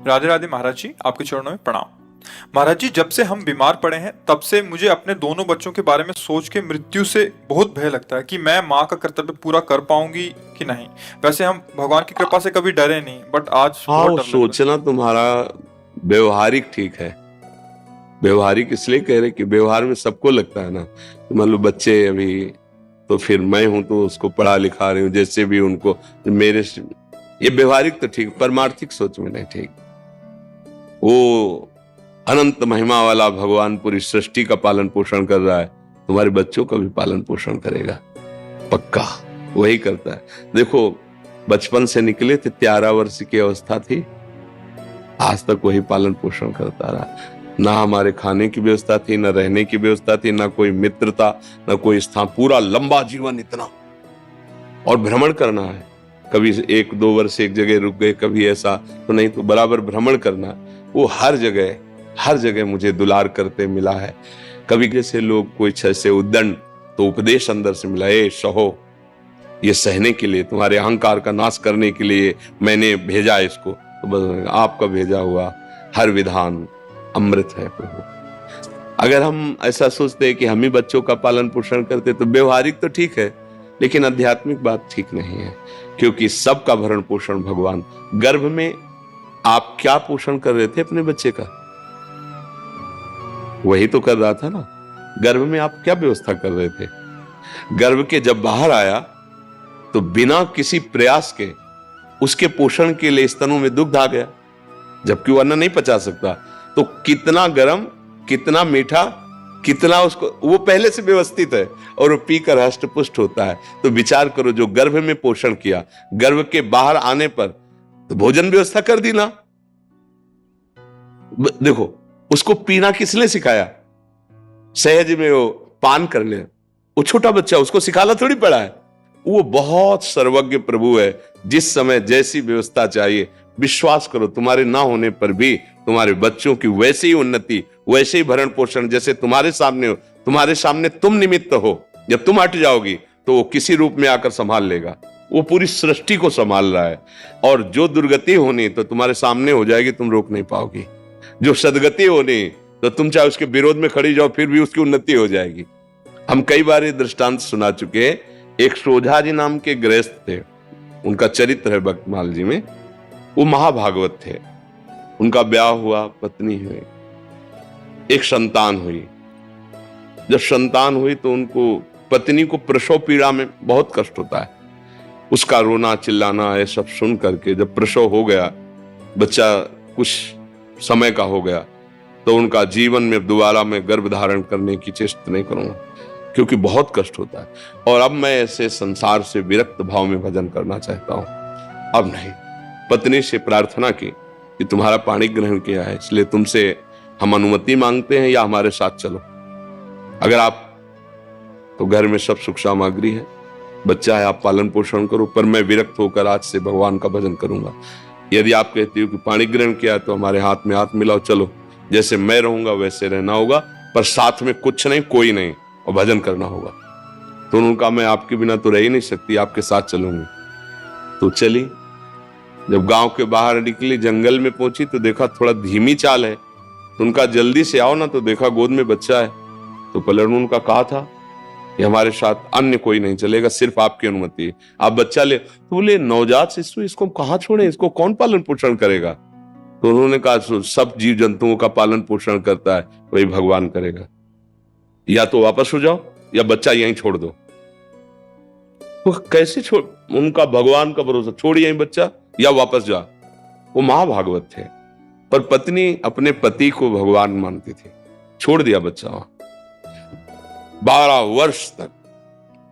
राधे राधे महाराज जी, आपके चरणों में प्रणाम। महाराज जी, जब से हम बीमार पड़े हैं तब से मुझे अपने दोनों बच्चों के बारे में सोच के मृत्यु से बहुत भय लगता है कि मैं माँ का कर्तव्य पूरा कर पाऊंगी कि नहीं। वैसे हम भगवान की कृपा से कभी डरे नहीं, बट आज हाँ, बहुत वो डर लग रहा सोचना तुम्हारा व्यवहारिक ठीक है। व्यवहारिक इसलिए कह रहे कि व्यवहार में सबको लगता है ना कि मान लो बच्चे अभी, तो फिर मैं हूं तो उसको पढ़ा लिखा रही हूँ जैसे भी उनको मेरे से, ये व्यवहारिक तो ठीक, परमार्थिक सोच में नहीं ठीक। वो अनंत महिमा वाला भगवान पूरी सृष्टि का पालन पोषण कर रहा है, तुम्हारे बच्चों का भी पालन पोषण करेगा, पक्का वही करता है। देखो, बचपन से निकले थे, 13 वर्ष की अवस्था थी, आज तक वही पालन पोषण करता रहा। ना हमारे खाने की व्यवस्था थी, ना रहने की व्यवस्था थी, ना कोई मित्रता, ना कोई स्थान, पूरा लंबा जीवन इतना। और भ्रमण करना है, कभी 1-2 वर्ष एक जगह रुक गए, कभी ऐसा तो नहीं, तो बराबर भ्रमण करना। वो हर जगह मुझे दुलार करते मिला है। कभी जैसे लोग कोई से उद्दंड, तो उपदेश अंदर से मिला, ए सहो, ये सहने के लिए, तुम्हारे अहंकार का नाश करने के लिए मैंने भेजा इसको। तो बस आपका भेजा हुआ हर विधान अमृत है प्रभु। अगर हम ऐसा सोचते हैं कि हम ही बच्चों का पालन पोषण करते, तो व्यवहारिक तो ठीक है, लेकिन आध्यात्मिक बात ठीक नहीं है, क्योंकि सबका भरण पोषण भगवान। गर्भ में आप क्या पोषण कर रहे थे अपने बच्चे का? वही तो कर रहा था ना। गर्भ में आप क्या व्यवस्था कर रहे थे? गर्भ के जब बाहर आया तो बिना किसी प्रयास के उसके पोषण के लिए स्तनों में दुग्ध आ गया, जबकि वो अन्न नहीं पचा सकता। तो कितना गर्म, कितना मीठा, कितना उसको, वो पहले से व्यवस्थित है और वो पीकर हष्ट पुष्ट होता है। तो विचार करो, जो गर्भ में पोषण किया, गर्भ के बाहर आने पर तो भोजन व्यवस्था कर दी ना। देखो, उसको पीना किसने सिखाया? सहज में वो पान कर ले, वो छोटा बच्चा, उसको सिखाना थोड़ी पड़ा है। वो बहुत सर्वज्ञ प्रभु है, जिस समय जैसी व्यवस्था चाहिए। विश्वास करो, तुम्हारे ना होने पर भी तुम्हारे बच्चों की वैसे ही उन्नति, वैसे ही भरण पोषण जैसे तुम्हारे सामने हो। तुम्हारे सामने तुम निमित्त हो, जब तुम हट जाओगी तो वो किसी रूप में आकर संभाल लेगा। वो पूरी सृष्टि को संभाल रहा है, और जो दुर्गति होनी तो तुम्हारे सामने हो जाएगी, तुम रोक नहीं पाओगी। जो सदगति होनी तो तुम चाहे उसके विरोध में खड़ी जाओ, फिर भी उसकी उन्नति हो जाएगी। हम कई बार ये दृष्टांत सुना चुके। एक सोझा जी नाम के गृहस्थ थे, उनका चरित्र है बकमाल जी में। वो महाभागवत थे। उनका ब्याह हुआ, पत्नी हुई, एक संतान हुई। जब संतान हुई तो उनको, पत्नी को प्रसव पीड़ा में बहुत कष्ट होता है। उसका रोना चिल्लाना ये सब सुन करके जब प्रसव हो गया, बच्चा कुछ समय का हो गया, तो उनका जीवन में दोबारा मैं गर्भ धारण करने की चेष्टा नहीं करूंगा, क्योंकि बहुत कष्ट होता है। और अब मैं ऐसे संसार से विरक्त भाव में भजन करना चाहता हूं, अब नहीं। पत्नी से प्रार्थना की कि तुम्हारा पाणी ग्रहण किया है, इसलिए तुमसे हम अनुमति मांगते हैं, या हमारे साथ चलो। अगर आप, तो घर में सब सुख सामग्री है, बच्चा है, आप पालन पोषण करो, पर मैं विरक्त होकर आज से भगवान का भजन करूंगा। यदि आप कहती हो कि पाणी ग्रहण किया तो हमारे हाथ में हाथ मिलाओ, चलो, जैसे मैं रहूंगा वैसे रहना होगा, पर साथ में कुछ नहीं, कोई नहीं, और भजन करना होगा। तो उन्होंने कहा, मैं आपके बिना तो रह ही नहीं सकती, आपके साथ चलूंगी। तो चली। जब गांव के बाहर निकली, जंगल में पहुंची तो देखा थोड़ा धीमी चाल है, तो उनका जल्दी से आओ ना, तो देखा गोद में बच्चा है। तो पलटून उनका कहा था कि हमारे साथ अन्य कोई नहीं चलेगा, सिर्फ आपकी अनुमति है, आप बच्चा ले। तो बोले, नवजात शिशु, इसको कहां छोड़े, इसको कौन पालन पोषण करेगा? तो उन्होंने कहा, सब जीव जंतुओं का पालन पोषण करता है, वही भगवान करेगा। या तो वापस हो जाओ, या बच्चा यहीं छोड़ दो। वो कैसे छोड़, उनका भगवान का भरोसा, छोड़ यहीं बच्चा या वापस जा। वो महाभागवत थे, पर पत्नी अपने पति को भगवान मानती थी, छोड़ दिया बच्चा वहां। 12 वर्ष तक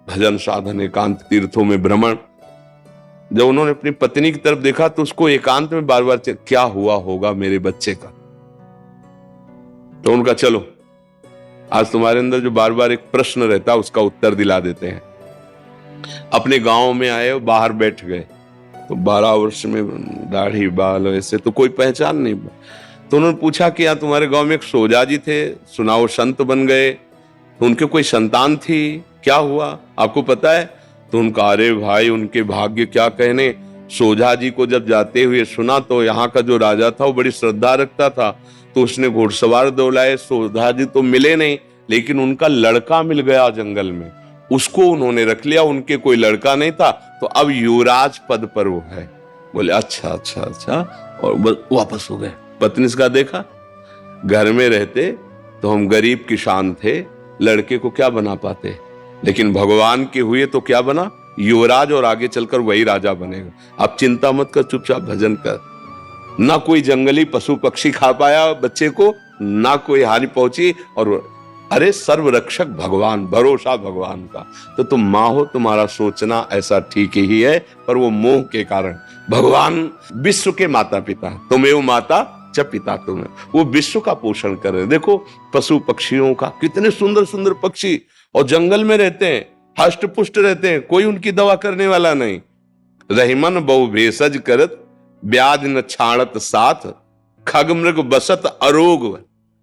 भजन साधन, एकांत तीर्थों में भ्रमण। जब उन्होंने अपनी पत्नी की तरफ देखा तो उसको एकांत में बार बार, क्या हुआ होगा मेरे बच्चे का? तो उनका, चलो आज तुम्हारे अंदर जो बार बार एक प्रश्न रहता है उसका उत्तर दिला देते हैं। अपने गांव में आए, बाहर बैठ गए, तो 12 वर्ष में दाढ़ी बाल ऐसे तो कोई पहचान नहीं। तो उन्होंने पूछा कि यहाँ तुम्हारे गांव में एक सोजा जी थे, सुना वो संत बन गए, तो उनके कोई संतान थी, क्या हुआ आपको पता है? तो उनका, अरे भाई, उनके भाग्य क्या कहने, सोझा जी को जब जाते हुए सुना तो यहाँ का जो राजा था वो बड़ी श्रद्धा रखता था, तो उसने घुड़सवार दौड़ाए। सोझा जी तो मिले नहीं, लेकिन उनका लड़का मिल गया जंगल में, उसको उन्होंने रख लिया। उनके कोई लड़का नहीं था, तो अब युवराज पद पर वो है। बोले अच्छा अच्छा अच्छा, और वापस हो गए। पत्नी का देखा, घर में रहते तो हम गरीब किसान थे, लड़के को क्या बना पाते, लेकिन भगवान के हुए तो क्या बना, युवराज, और आगे चलकर वही राजा बनेगा। अब चिंता मत कर, चुपचाप भजन कर। ना कोई जंगली पशु पक्षी खा पाया बच्चे को, ना कोई हानि पहुंची, और अरे सर्व रक्षक भगवान, भरोसा भगवान का। तो तुम माँ हो, तुम्हारा सोचना ऐसा ठीक ही है, पर वो मोह के कारण। भगवान विश्व के माता पिता, तुम्हें माता च पिता तुम्हें, वो विश्व का पोषण कर रहे। देखो पशु पक्षियों का, कितने सुंदर सुंदर पक्षी, और जंगल में रहते हैं, हष्ट पुष्ट रहते हैं, कोई उनकी दवा करने वाला नहीं। रहीमन बहु भेषज करत, ब्याज न छाणत साथ, खग मृग बसत अरोग,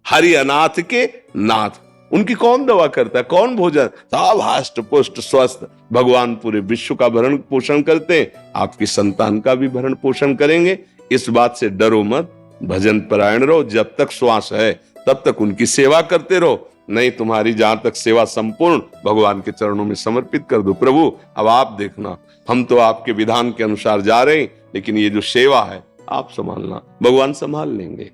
हरि अनाथ के नाथ। उनकी कौन दवा करता है, कौन भोजन, सब हष्ट पुष्ट स्वस्थ। भगवान पूरे विश्व का भरण पोषण करते हैं, आपकी संतान का भी भरण पोषण करेंगे। इस बात से डरो मत, भजन परायण रहो। जब तक श्वास है तब तक उनकी सेवा करते रहो, नहीं तुम्हारी जहां तक सेवा संपूर्ण भगवान के चरणों में समर्पित कर दो। प्रभु अब आप देखना, हम तो आपके विधान के अनुसार जा रहे हैं, लेकिन ये जो सेवा है आप संभालना, भगवान संभाल लेंगे।